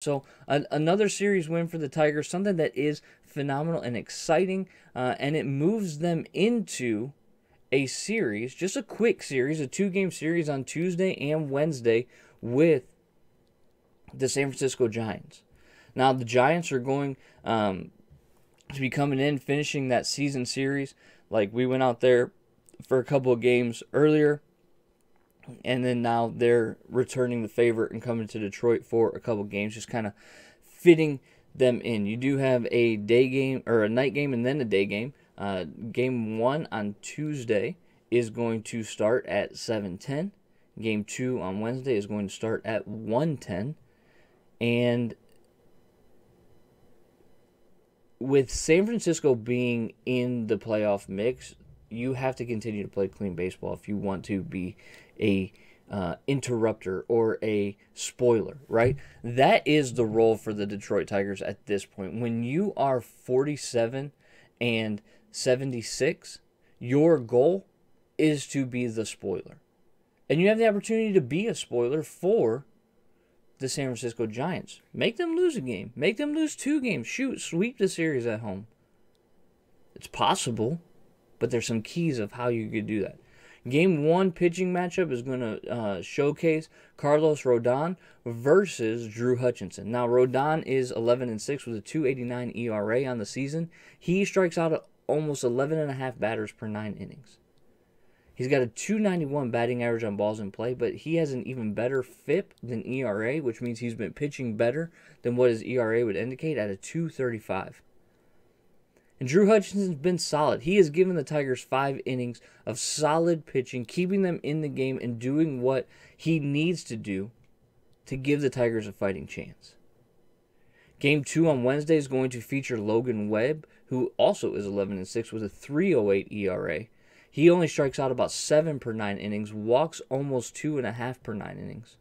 So another series win for the Tigers, something that is phenomenal and exciting, and it moves them into a series, just a quick series, a 2-game series on Tuesday and Wednesday with the San Francisco Giants. Now, the Giants are going to be coming in, finishing that season series. Like, we went out there for a couple of games earlier, and then now they're returning the favor and coming to Detroit for a couple of games, just kind of fitting them in. You do have a day game, or a night game, and then a day game. Game 1 on Tuesday is going to start at 7:10. Game 2 on Wednesday is going to start at 1:10. And with San Francisco being in the playoff mix, you have to continue to play clean baseball if you want to be a interrupter or a spoiler, right? That is the role for the Detroit Tigers at this point. When you are 47 and 76, your goal is to be the spoiler. And you have the opportunity to be a spoiler for the San Francisco Giants. Make them lose a game. Make them lose 2 games. Shoot, sweep the series at home. It's possible, but there's some keys of how you could do that. Game 1 pitching matchup is going to showcase Carlos Rodon versus Drew Hutchinson. Now, Rodon is 11-6 with a 2.89 ERA on the season. He strikes out almost 11.5 batters per 9 innings. He's got a 291 batting average on balls in play, but he has an even better FIP than ERA, which means he's been pitching better than what his ERA would indicate at a 235. And Drew Hutchinson's been solid. He has given the Tigers 5 innings of solid pitching, keeping them in the game and doing what he needs to do to give the Tigers a fighting chance. Game 2 on Wednesday is going to feature Logan Webb, who also is 11-6 with a 3.08 ERA. He only strikes out about 7 per 9 innings, walks almost 2.5 per 9 innings.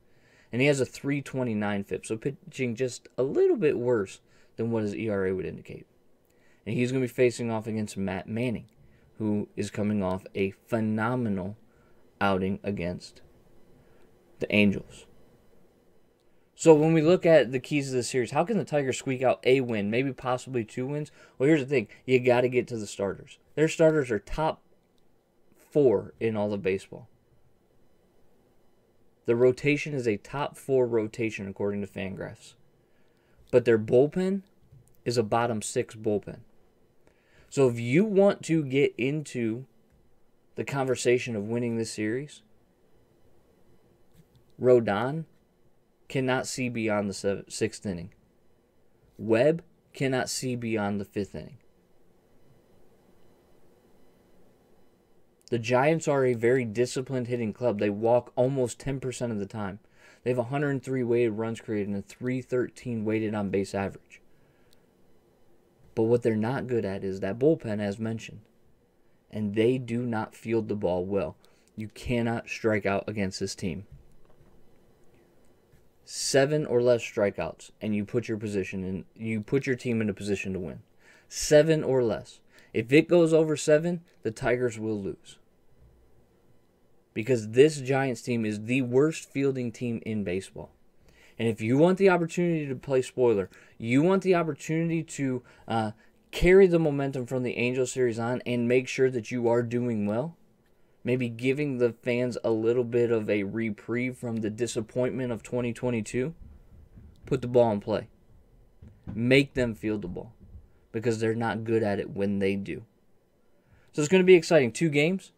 And he has a 3.29 FIP, so pitching just a little bit worse than what his ERA would indicate. And he's going to be facing off against Matt Manning, who is coming off a phenomenal outing against the Angels. So when we look at the keys of the series, how can the Tigers squeak out a win, maybe possibly 2 wins? Well, here's the thing. You got to get to the starters. Their starters are top 4 in all of baseball. The rotation is a top 4 rotation according to Fangraphs. But their bullpen is a bottom 6 bullpen. So if you want to get into the conversation of winning this series, Rodon cannot see beyond the 6th inning. Webb cannot see beyond the 5th inning. The Giants are a very disciplined hitting club. They walk almost 10% of the time. They have 103 weighted runs created and a 313 weighted on base average. But what they're not good at is that bullpen, as mentioned. And they do not field the ball well. You cannot strike out against this team. 7 or less strikeouts, and you put your team in a position to win. 7 or less. If it goes over 7, the Tigers will lose. Because this Giants team is the worst fielding team in baseball. And if you want the opportunity to play spoiler, you want the opportunity to carry the momentum from the Angel series on and make sure that you are doing well, maybe giving the fans a little bit of a reprieve from the disappointment of 2022, put the ball in play. Make them field the ball because they're not good at it when they do. So it's going to be exciting. 2 games.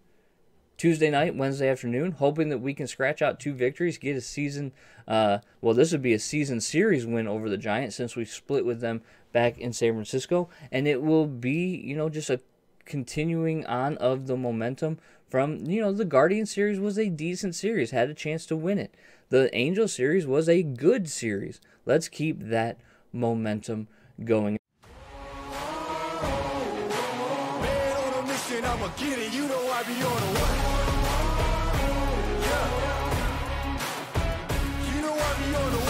Tuesday night, Wednesday afternoon, hoping that we can scratch out 2 victories, get a season, this would be a season series win over the Giants since we split with them back in San Francisco, and it will be, just a continuing on of the momentum from, the Guardian series was a decent series, had a chance to win it. The Angel series was a good series. Let's keep that momentum going. I'ma get it, you know I be on the one. Yeah. You know I be on the one.